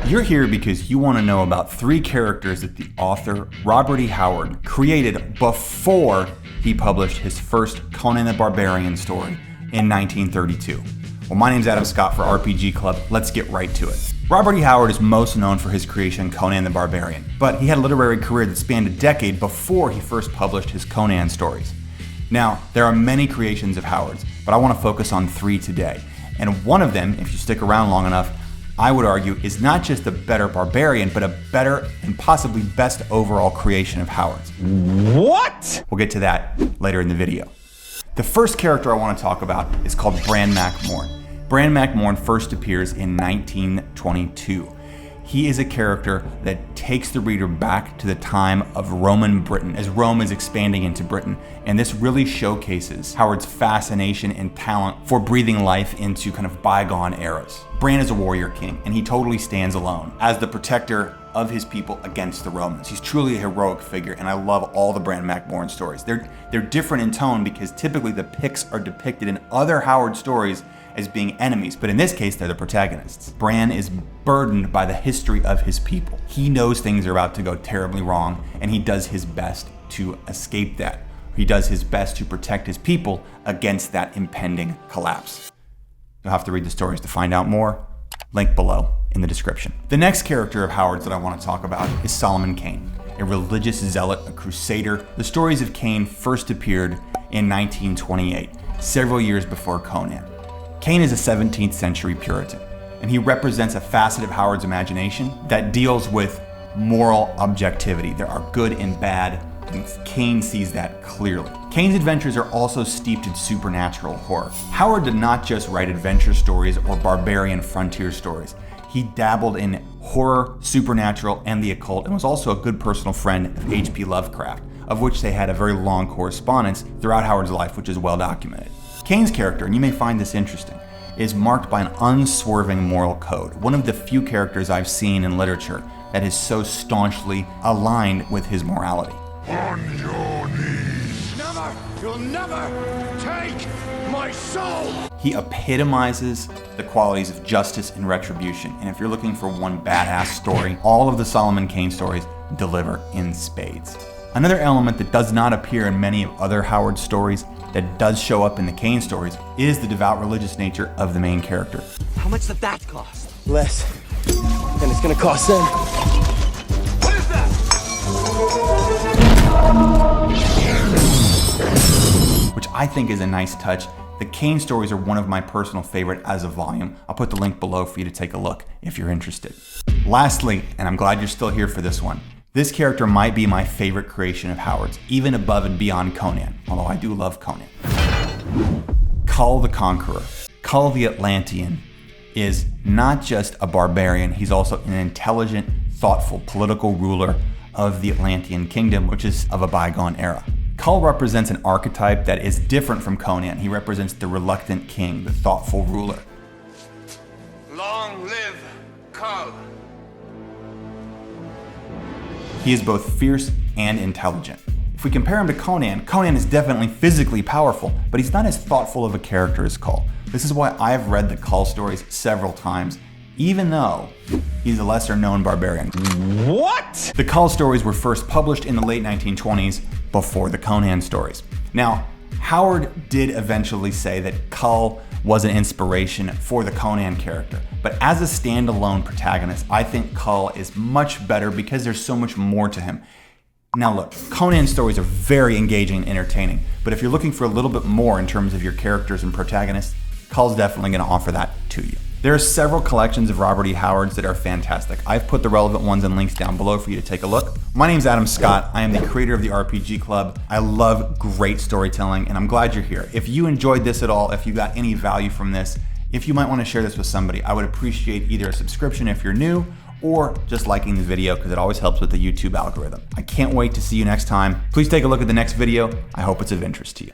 You're here because you want to know about 3 characters that the author Robert E. Howard created before he published his first Conan the Barbarian story in 1932. Well, my name's Adam Scott for RPG Club. Let's get right to it. Robert E. Howard is most known for his creation Conan the Barbarian, but he had a literary career that spanned a decade before he first published his Conan stories. Now, there are many creations of Howard's, but I want to focus on 3 today. And one of them, if you stick around long enough, I would argue is not just a better barbarian, but a better and possibly best overall creation of Howard's. What? We'll get to that later in the video. The first character I want to talk about is called Bran Mak Morn. Bran Mak Morn first appears in 1922. He is a character that takes the reader back to the time of Roman Britain, as Rome is expanding into Britain. And this really showcases Howard's fascination and talent for breathing life into kind of bygone eras. Bran is a warrior king, and he totally stands alone as the protector of his people against the Romans. He's truly a heroic figure, and I love all the Bran Mak Morn stories. They're different in tone because typically the Picts are depicted in other Howard stories as being enemies, but in this case, they're the protagonists. Bran is burdened by the history of his people. He knows things are about to go terribly wrong, and he does his best to escape that. He does his best to protect his people against that impending collapse. You'll have to read the stories to find out more. Link below in the description. The next character of Howard's that I want to talk about is Solomon Kane, a religious zealot, a crusader. The stories of Kane first appeared in 1928, several years before Conan. Kane is a 17th century Puritan, and he represents a facet of Howard's imagination that deals with moral objectivity. There are good and bad, and Kane sees that clearly. Kane's adventures are also steeped in supernatural horror. Howard did not just write adventure stories or barbarian frontier stories. He dabbled in horror, supernatural, and the occult, and was also a good personal friend of H.P. Lovecraft, of which they had a very long correspondence throughout Howard's life, which is well documented. Kane's character, and you may find this interesting, is marked by an unswerving moral code. One of the few characters I've seen in literature that is so staunchly aligned with his morality. On your knees. Never, you'll never take my soul. He epitomizes the qualities of justice and retribution. And if you're looking for one badass story, all of the Solomon Kane stories deliver in spades. Another element that does not appear in many of other Howard stories that does show up in the Kane stories is the devout religious nature of the main character. How much did that cost? Less than it's gonna cost them. What is that? Which I think is a nice touch. The Kane stories are one of my personal favorite as a volume. I'll put the link below for you to take a look if you're interested. Lastly, and I'm glad you're still here for this one, this character might be my favorite creation of Howard's, even above and beyond Conan, although I do love Conan. Kull the Conqueror. Kull the Atlantean is not just a barbarian, he's also an intelligent, thoughtful political ruler of the Atlantean kingdom, which is of a bygone era. Kull represents an archetype that is different from Conan. He represents the reluctant king, the thoughtful ruler. Long live Kull. He is both fierce and intelligent. If we compare him to Conan, Conan is definitely physically powerful, but he's not as thoughtful of a character as Kull. This is why I've read the Kull stories several times, even though he's a lesser known barbarian. What? The Kull stories were first published in the late 1920s before the Conan stories. Now, Howard did eventually say that Kull was an inspiration for the Conan character, but as a standalone protagonist, I think Kull is much better because there's so much more to him. Now look, Conan stories are very engaging and entertaining, but if you're looking for a little bit more in terms of your characters and protagonists, Kull's definitely going to offer that to you. There are several collections of Robert E. Howard's that are fantastic. I've put the relevant ones and links down below for you to take a look. My name's Adam Scott. I am the creator of the RPG Club. I love great storytelling, and I'm glad you're here. If you enjoyed this at all, if you got any value from this, if you might want to share this with somebody, I would appreciate either a subscription if you're new, or just liking the video because it always helps with the YouTube algorithm. I can't wait to see you next time. Please take a look at the next video. I hope it's of interest to you.